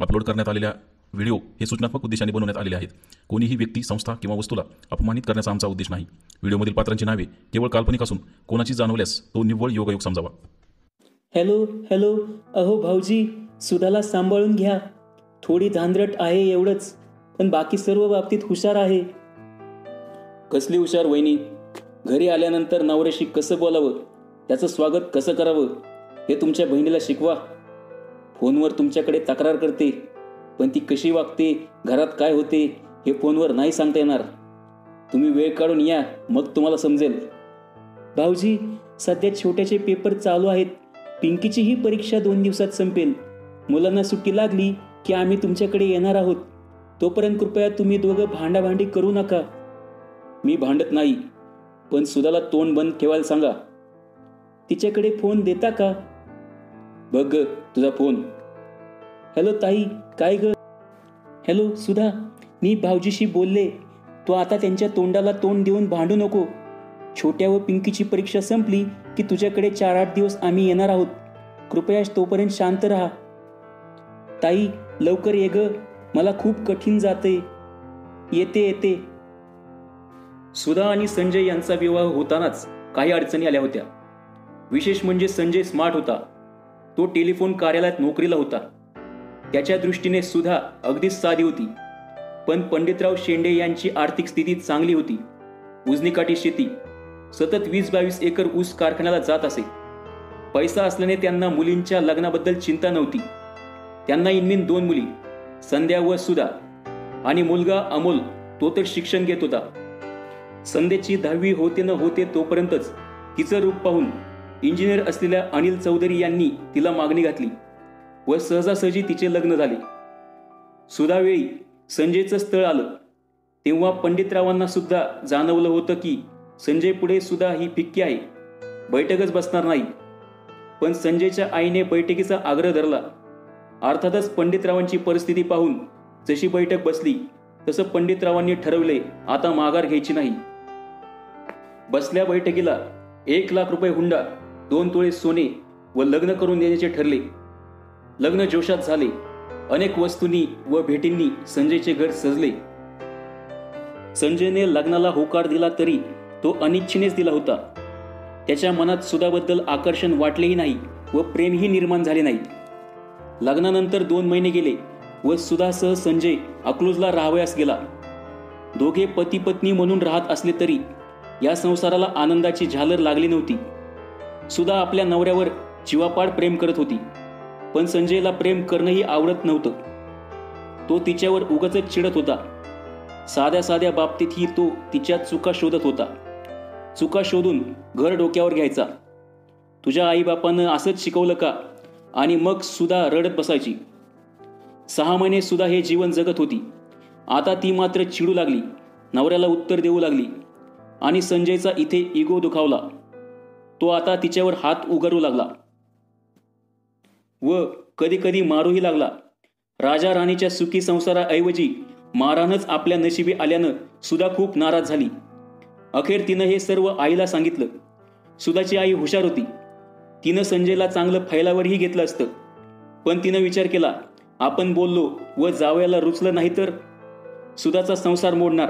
Upload करण्यात आलेल्या video हे सूचनात्मक उद्देशाने बनवण्यात आलेले आहेत. कोणीही व्यक्ती, संस्था किंवा वस्तूला अपमानित करण्याचा आमचा उद्देश नाही. व्हिडिओमधील पात्रांची नावे केवळ काल्पनिक असून कोणाची जाणवल्यास तो निव्वळ योगायोग समजावा. Hello hello. अहो भाऊजी, सुधाला सांभाळून घ्या. थोडी धांदरट आहे एवढंच, पण बाकी सर्व बाबतीत हुशार आहे. कसली हुशार वहिनी? घरी आल्यानंतर नवऱ्याशी कसं बोलावं, त्याचं स्वागत कसं करावं हे तुमच्या बहिणीला शिकवा. फोनवर तुमच्याकडे तक्रार करते, पण ती कशी वागते, घरात काय होते हे फोनवर नाही सांगता येणार. तुम्ही वेळ काढून या, मग तुम्हाला समजेल. भाऊजी, सध्या छोट्याचे पेपर चालू आहेत. पिंकीचीही परीक्षा 2 दिवसात संपेल. मुलांना सुट्टी लागली की आम्ही तुमच्याकडे येणार आहोत. तोपर्यंत कृपया तुम्ही दोघं भांडाभांडी करू नका. मी भांडत नाही, पण सुधाला तोंड बंद ठेवायला सांगा. तिच्याकडे फोन देता का? बघ तुझा फोन. हॅलो ताई, काय ग? हॅलो सुधा, मी भाऊजीशी बोलले. तो आता त्यांच्या तोंडाला तोंड देऊन भांडू नको. छोट्या व पिंकीची परीक्षा संपली की तुझ्याकडे 4-8 दिवस आम्ही येणार आहोत. कृपया तोपर्यंत शांत राहा. ताई लवकर ये ग, मला खूप कठीण जाते. येते. सुधा आणि संजय यांचा विवाह होतानाच काही अडचणी आल्या होत्या. विशेष म्हणजे संजय स्मार्ट होता. तो टेलिफोन कार्यालयात नोकरीला होता. त्याच्या दृष्टीने सुधा अगदीच साधी होती. पण पंडितराव शेंडे यांची आर्थिक स्थिती चांगली होती. उजनीकाठी शेती, सतत 20-22 एकर ऊस कारखान्याला जात असे. पैसा असल्याने त्यांना मुलींच्या लग्नाबद्दल चिंता नव्हती. त्यांना इनमिन 2 मुली, संध्या व सुधा, आणि मुलगा अमोल, तो तर शिक्षण घेत होता. संध्याची 10वी होते न होते तोपर्यंतच तिचं रूप पाहून इंजिनियर असलेल्या अनिल चौधरी यांनी तिला मागणी घातली व सहजासहजी तिचे लग्न झाले. सुधावेळी संजयचं स्थळ आलं तेव्हा पंडितरावांना सुद्धा जाणवलं होतं की संजय पुढे सुद्धा ही फिक्की आहे, बैठकच बसणार नाही. पण संजयच्या आईने बैठकीचा आग्रह धरला. अर्थातच पंडितरावांची परिस्थिती पाहून जशी बैठक बसली तसं पंडितरावांनी ठरवले आता माघार घ्यायची नाही. बसल्या बैठकीला 1 लाख रुपये हुंडा, 2 तोळे सोने व लग्न करून देण्याचे ठरले. लग्न जोशात झाले. अनेक वस्तूंनी व भेटींनी संजयचे घर सजले. संजयने लग्नाला होकार दिला तरी तो अनिच्छेनेच दिला होता. त्याच्या मनात सुधाबद्दल आकर्षण वाटलेही नाही व प्रेमही निर्माण झाले नाही. लग्नानंतर 2 महिने गेले व सुधासह संजय अकलूजला राहावयास गेला. दोघे पती पत्नी म्हणून राहत असले तरी या संसाराला आनंदाची झालर लागली नव्हती. सुधा आपल्या नवऱ्यावर जीवापाड प्रेम करत होती, पण संजयला प्रेम करणंही आवडत नव्हतं. तो तिच्यावर उगाचच चिडत होता. साध्या साध्या बाबतीतही तो तिच्या चुका शोधत होता. चुका शोधून घर डोक्यावर घ्यायचा. तुझ्या आईबापानं असंच शिकवलं का? आणि मग सुधा रडत बसायची. 6 महिने सुधा हे जीवन जगत होती. आता ती मात्र चिडू लागली, नवऱ्याला उत्तर देऊ लागली आणि संजयचा इथे इगो दुखावला. तो आता तिच्यावर हात उगारू लागला व कधी कधी मारूही लागला. राजा राणीच्या सुखी संसाराऐवजी मारहाणच आपल्या नशिबी आल्यानं सुधा खूप नाराज झाली. अखेर तिनं हे सर्व आईला सांगितलं. सुधाची आई हुशार होती. तिनं संजयला चांगलं फैलावरही घेतलं असतं, पण तिनं विचार केला, आपण बोललो व जावयाला रुचलं नाही तर सुधाचा संसार मोडणार.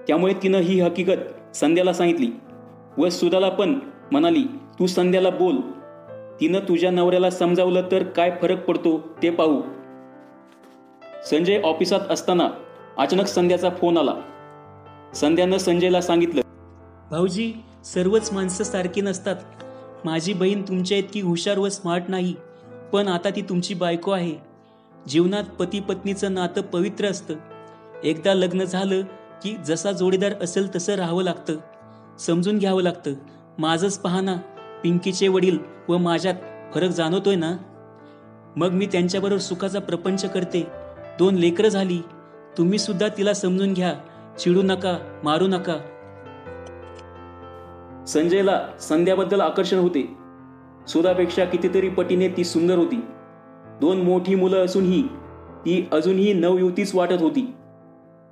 त्यामुळे तिनं ही हकीकत संध्याला सांगितली व सुधाला पण म्हणाली, तू संध्याला बोल. तिनं तुझ्या नवऱ्याला समजावलं तर काय फरक पडतो ते पाहू. संजय ऑफिसात असताना अचानक संध्याचा फोन आला. संध्यानं संजयला सांगितलं, भाऊजी, सर्वच माणसं सारखी नसतात. माझी बहीण तुमच्या इतकी हुशार व स्मार्ट नाही, पण आता ती तुमची बायको आहे. जीवनात पती पत्नीचं नातं पवित्र असतं. एकदा लग्न झालं की जसा जोडीदार असेल तसं राहावं लागतं, समजून घ्यावं लागतं. माझंच पहा ना, पिंकीचे वडील व माझ्यात फरक जाणवतोय ना. मग मी त्यांच्याबरोबर सुखाचा प्रपंच करते. 2 लेकरं झाली. तुम्ही सुद्धा तिला समजून घ्या. चिडू नका, मारू नका. संजयला संध्याबद्दल आकर्षण होते. सुधापेक्षा कितीतरी पटीने ती सुंदर होती. 2 मोठी मुलं असूनही ती अजूनही नवयुवतीच वाटत होती.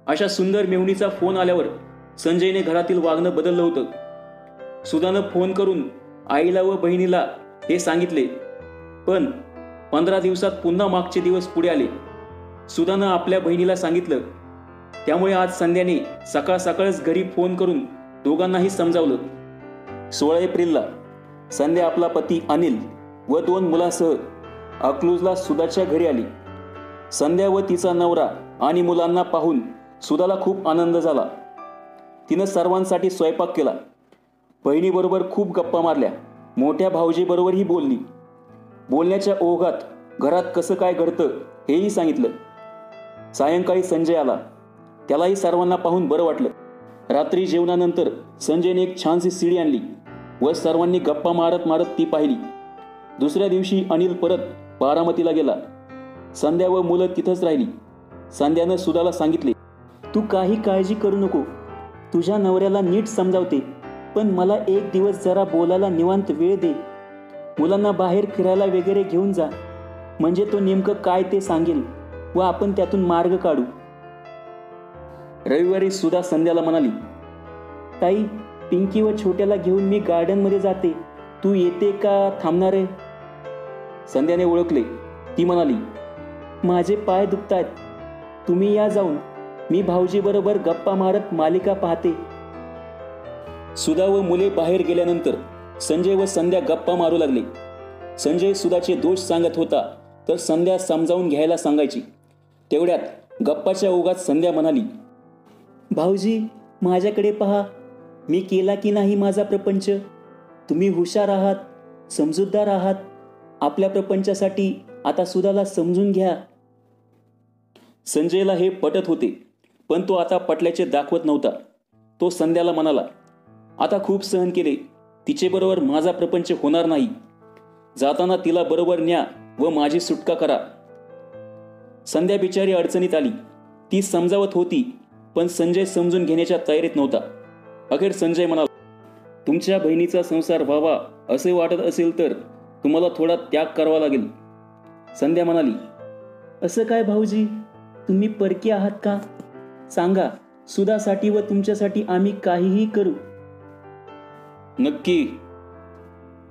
अशा सुंदर मेहुणीचा फोन आल्यावर संजयने घरातील वागणं बदललं होतं. सुधानं फोन करून आईला व बहिणीला हे सांगितले, पण 15 दिवसात पुन्हा मागचे दिवस पुढे आले. सुधानं आपल्या बहिणीला सांगितलं. त्यामुळे आज संध्याने सकाळ सकाळच घरी फोन करून दोघांनाही समजावलं. 16 एप्रिलला संध्या आपला पती अनिल व 2 मुलांसह अकलूजला सुधाच्या घरी आली. संध्या व तिचा नवरा आणि मुलांना पाहून सुधाला खूप आनंद झाला. तिनं सर्वांसाठी स्वयंपाक केला. बहिणीबरोबर खूप गप्पा मारल्या. मोठ्या भाऊजीबरोबरही बोलली. बोलण्याच्या ओघात घरात कसं काय घडतं हेही सांगितलं. सायंकाळी संजय आला. त्यालाही सर्वांना पाहून बरं वाटलं. रात्री जेवणानंतर संजयने एक छानशी सीडी आणली व सर्वांनी गप्पा मारत मारत ती पाहिली. दुसऱ्या दिवशी अनिल परत बारामतीला गेला. संध्या व मुलं तिथंच राहिली. संध्यानं सुधाला सांगितले, तू काही काळजी करू नको. तुझ्या नवऱ्याला नीट समजावते, पण मला एक दिवस जरा बोलायला निवांत वेळ दे. मुलांना बाहेर फिरायला वगैरे घेऊन जा, म्हणजे तो नेमकं काय ते सांगेल व आपण त्यातून मार्ग काढू. रविवारी सुधा संध्याला म्हणाली, ताई, पिंकी व छोट्याला घेऊन मी गार्डनमध्ये जाते. तू येते का थांबणार आहे? संध्याने ओळखले. ती म्हणाली, माझे पाय दुखतायत, तुम्ही या जाऊन. मी भाऊजीबरोबर गप्पा मारत मालिका पाहते. सुधा व मुले बाहेर गेल्यानंतर संजय व संध्या गप्पा मारू लागले. संजय सुधाचे दोष सांगत होता तर संध्या समजावून घ्यायला सांगायची. तेवढ्यात गप्पाच्या ओघात संध्या म्हणाली, भाऊजी, माझ्याकडे पहा. मी केला की नाही माझा प्रपंच? तुम्ही हुशार आहात, समजूतदार आहात. आपल्या प्रपंचासाठी आता सुधाला समजून घ्या. संजयला हे पटत होते, पण तो आता पटल्याचे दाखवत नव्हता. तो संध्याला म्हणाला, आता खूप सहन केले. तिचेबरोबर माझा प्रपंच होणार नाही. जाताना तिला बरोबर न्या व माझी सुटका करा. संध्या बिचारी अडचणीत आली. ती समजावत होती, पण संजय समजून घेण्याच्या तयारीत नव्हता. अखेर संजय म्हणाला, तुमच्या बहिणीचा संसार व्हावा असे वाटत असेल तर तुम्हाला थोडा त्याग करावा लागेल. संध्या म्हणाली, असं काय भाऊजी? तुम्ही परकी आहात का? सांगा, सुधासाठी व तुमच्यासाठी आम्ही काहीही करू. नक्की?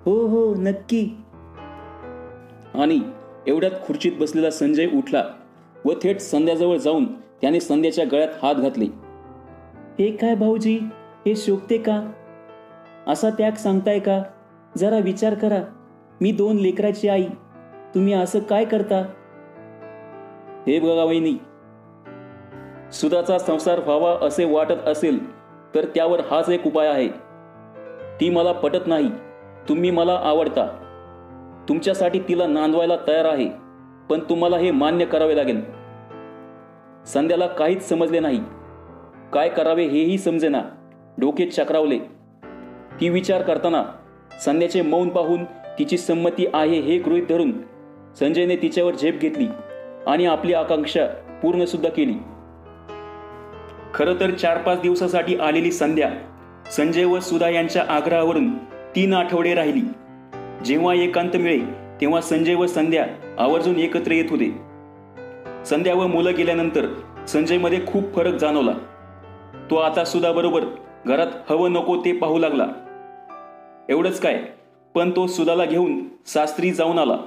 हो हो, नक्की. आणि एवढ्यात खुर्चीत बसलेला संजय उठला व थेट संध्याजवळ जाऊन त्याने संध्याच्या गळ्यात हात घातले. हे काय भाऊजी, हे शोभते का? असा त्याग सांगताय का? जरा विचार करा. मी 2 लेकराची आई. तुम्ही असं काय करता? हे बघा वहिनी, सुधाचा संसार व्हावा असे वाटत असेल तर त्यावर हाच एक उपाय आहे. ती मला पटत नाही. तुम्ही मला आवडता. तुमच्यासाठी तिला नांदवायला तयार आहे, पण तुम्हाला हे मान्य करावे लागेल. संध्याला काहीच समजले नाही. काय करावे हेही समजेना. डोके चक्रावले. ती विचार करताना संध्याचे मौन पाहून तिची संमती आहे हे गृहीत धरून संजयने तिच्यावर झेप घेतली आणि आपली आकांक्षा पूर्ण सुद्धा केली. खरं तर 4-5 दिवसासाठी आलेली संध्या संजय व सुधा यांच्या आग्रहावरून 3 आठवडे राहिली. जेव्हा एकांत मिळे तेव्हा संजय व संध्या आवर्जून एकत्र येत होते. संध्या व मुलं गेल्यानंतर संजयमध्ये खूप फरक जाणवला. तो आता सुधाबरोबर घरात हवं नको ते पाहू लागला. एवढंच काय, पण तो सुधाला घेऊन सासरी जाऊन आला.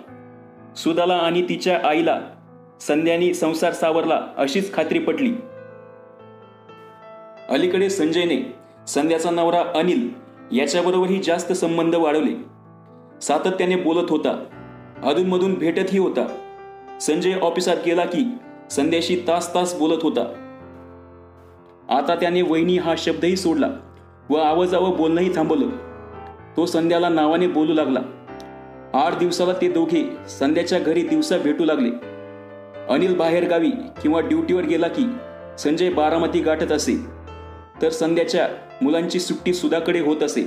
सुधाला आणि तिच्या आईला संध्यानी संसार सावरला अशीच खात्री पटली. अलीकडे संजयने संध्याचा नवरा अनिल याच्याबरोबरही जास्त संबंध वाढवले. सातत्याने बोलत होता. अधूनमधून भेटतही होता. संजय ऑफिसात गेला की संध्याशी तास बोलत होता. आता त्याने वहिनी हा शब्दही सोडला व आवाजावं बोलणंही थांबवलं. तो संध्याला नावाने बोलू लागला. 8 दिवसाला ते दोघे संध्याच्या घरी दिवसा भेटू लागले. अनिल बाहेर गावी किंवा ड्युटीवर गेला की संजय बारामती गाठत असे, तर संध्याच्या मुलांची सुट्टी सुधाकडे होत असे.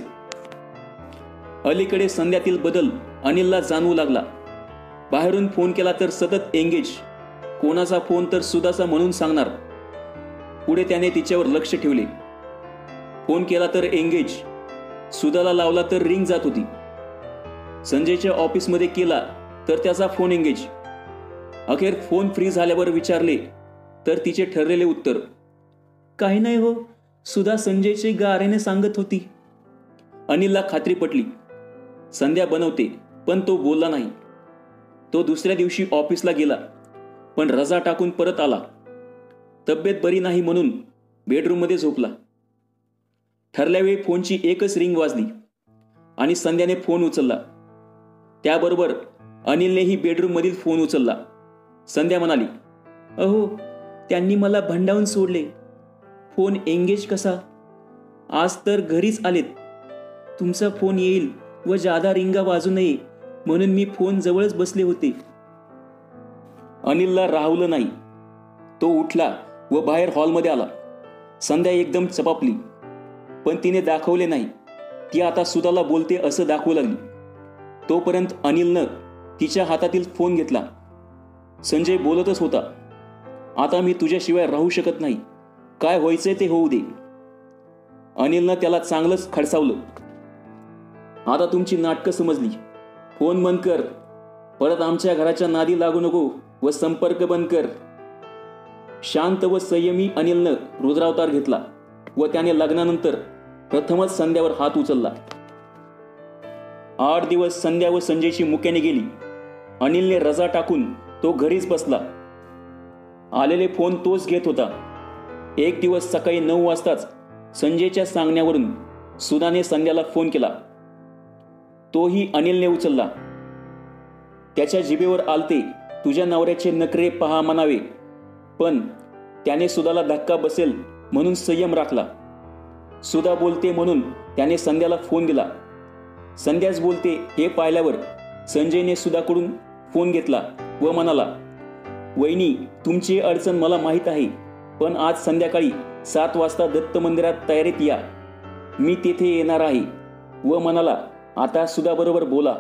अलीकडे संध्यातील बदल अनिलला जाणवू लागला. बाहेरून फोन केला तर सतत एंगेज, कोणाचा फोन तर सुधाचा म्हणून सांगणार. पुढे त्याने तिच्यावर लक्ष ठेवले. फोन केला तर एंगेज, सुधाला लावला तर रिंग जात होती. संजयच्या ऑफिसमध्ये केला तर त्याचा फोन एंगेज. अखेर फोन फ्री झाल्यावर विचारले तर तिचे ठरलेले उत्तर, काही नाही हो, सुधा संजयची गाऱ्याने सांगत होती. अनिलला खात्री पटली. संध्या बनवते, पण तो बोलला नाही. तो दुसऱ्या दिवशी ऑफिसला गेला. पण रजा टाकून परत आला. तब्येत बरी नाही म्हणून बेडरूममध्ये झोपला. ठरल्यावेळी फोनची एकच रिंग वाजली आणि संध्याने फोन उचलला. त्याबरोबर अनिलनेही बेडरूममधील फोन उचलला. संध्या म्हणाली, अहो, त्यांनी मला भंडावून सोडले. फोन एंगेज कसा? आज तर घरीच आलेत. तुमचा फोन येईल व जादा रिंगा वाजू नये म्हणून मी फोन जवळच बसले होते. अनिलला राहवलं नाही. तो उठला व बाहेर हॉलमध्ये आला. संध्या एकदम चपापली, पण तिने दाखवले नाही. ती आता सुधाला बोलते असं दाखवू लागली. तोपर्यंत अनिलनं तिच्या हातातील फोन घेतला. संजय बोलतच होता, आता मी तुझ्याशिवाय राहू शकत नाही. काय व्हायचंय ते होऊ दे. अनिलनं त्याला चांगलंच खडसावलं. आता तुमची नाटकं समजली. फोन बंद कर. परत आमच्या घराच्या नादी लागू नको व संपर्क बंद कर. शांत व संयमी अनिलनं रुद्रावतार घेतला व त्याने लग्नानंतर प्रथमच संध्यावर हात उचलला. 8 दिवस संध्या व संजयची मुक्याने गेली. अनिलने रजा टाकून तो घरीच बसला. आलेले फोन तोच घेत होता. एक दिवस सकाळी 9 वाजताच संजयच्या सांगण्यावरून सुधाने संध्याला फोन केला. तोही अनिलने उचलला. त्याच्या जिभेवर आलते तुझ्या नवऱ्याचे नखरे पहा म्हणावे, पण त्याने सुधाला धक्का बसेल म्हणून संयम राखला. सुधा बोलते म्हणून त्याने संध्याला फोन दिला. संध्याच बोलते हे पाहिल्यावर संजयने सुधाकडून फोन घेतला व म्हणाला, वहिनी, तुमची अडचण मला माहीत आहे, पण आज संध्याकाळी 7 वाजता दत्त मंदिरात तयारीत या. मी तेथे येणार आहे. व म्हणाला, आता सुधाबरोबर बोला.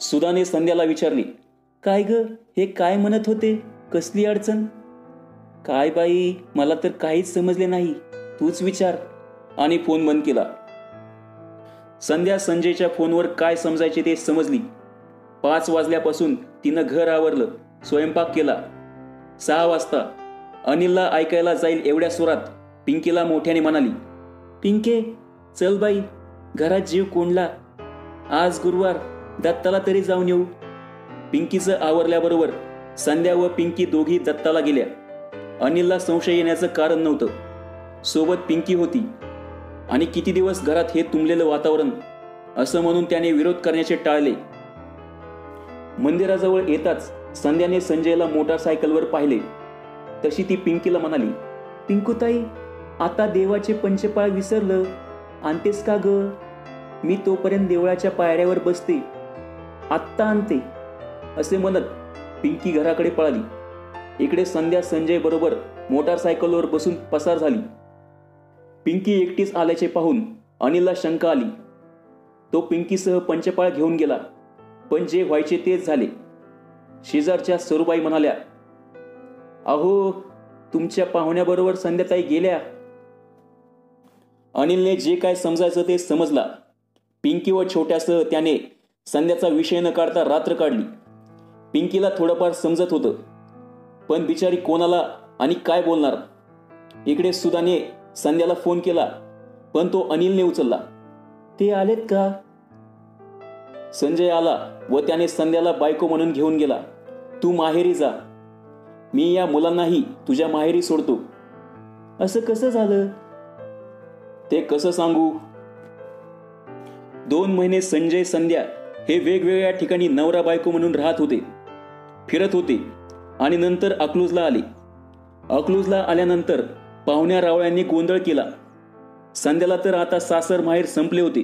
सुधाने संध्याला विचारले, काय ग, हे काय म्हणत होते? कसली अडचण? काय बाई, मला तर काहीच समजले नाही. तूच विचार. आणि फोन बंद केला. संध्या संजयच्या फोनवर काय समजायचे ते समजली. 5 वाजल्यापासून तिनं घर आवरलं, स्वयंपाक केला. 6 वाजता अनिलला ऐकायला जाईल एवढ्या सुरात पिंकीला मोठ्याने म्हणाली, पिंके, चल बाई, घरात जीव कोंडला. आज गुरुवार, दत्ताला तरी जाऊन येऊ. पिंकीचं आवरल्याबरोबर संध्या व पिंकी दोघी दत्ताला गेल्या. अनिलला संशय येण्याचं कारण नव्हतं. सोबत पिंकी होती आणि किती दिवस घरात हे तुंबलेलं वातावरण असं म्हणून त्याने विरोध करण्याचे टाळले. मंदिराजवळ येताच संध्याने संजयला मोटारसायकलवर पाहिले. तशी ती पिंकीला म्हणाली, पिंकूताई, आता देवाचे पंचपाळ विसरलं, आणतेस का ग? मी तोपर्यंत देवळाच्या पायऱ्यावर बसते, आत्ता आणते. असे म्हणत पिंकी घराकडे पळाली. इकडे संध्या संजय बरोबर मोटारसायकलवर बसून पसार झाली. पिंकी एकटीच आल्याचे पाहून अनिलला शंका आली. तो पिंकीसह पंचपाळ घेऊन गेला, पण जे व्हायचे तेच झाले. शेजारच्या सरूबाई म्हणाल्या, अहो, तुमच्या पाहुण्याबरोबर संध्याताई गेल्या. अनिलने जे काय समजायचं ते समजला. पिंकी व छोट्यासह त्याने संध्याचा विषय न काढता रात्र काढली. पिंकीला थोडंफार समजत होतं, पण बिचारी कोणाला आणि काय बोलणार. इकडे सुधाने संध्याला फोन केला, पण तो अनिलने उचलला. ते आलेत का? संजय आला व त्याने संध्याला बायको म्हणून घेऊन गेला. तू माहेरी जा. मी या मुलांनाही तुझ्या माहेरी सोडतो. असं कसं झालं? ते कसं सांगू. 2 महिने संजय संध्या हे वेगवेगळ्या ठिकाणी नवरा बायको म्हणून राहत होते, फिरत होते आणि नंतर अकलूजला आले. अकलूजला आल्यानंतर पाहुण्या रावळ्यांनी गोंधळ केला. संध्याला तर आता सासर माहेर संपले होते.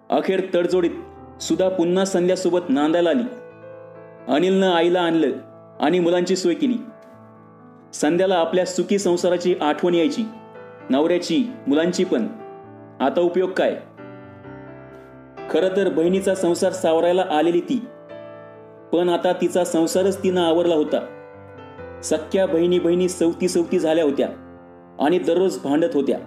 अखेर तडजोडीत सुधा पुन्हा संध्यासोबत नांदायला आली. अनिलनं आईला आणलं आणि मुलांची सोय केली. संध्याला आपल्या सुखी संसाराची आठवण यायची, नवऱ्याची, मुलांची पण. आता उपयोग काय. खरं तर बहिणीचा संसार सावरायला आलेली ती, पण आता तिचा संसारच तिनं आवरला होता. सख्या बहिणी सवती झाल्या होत्या आणि दररोज भांडत होत्या.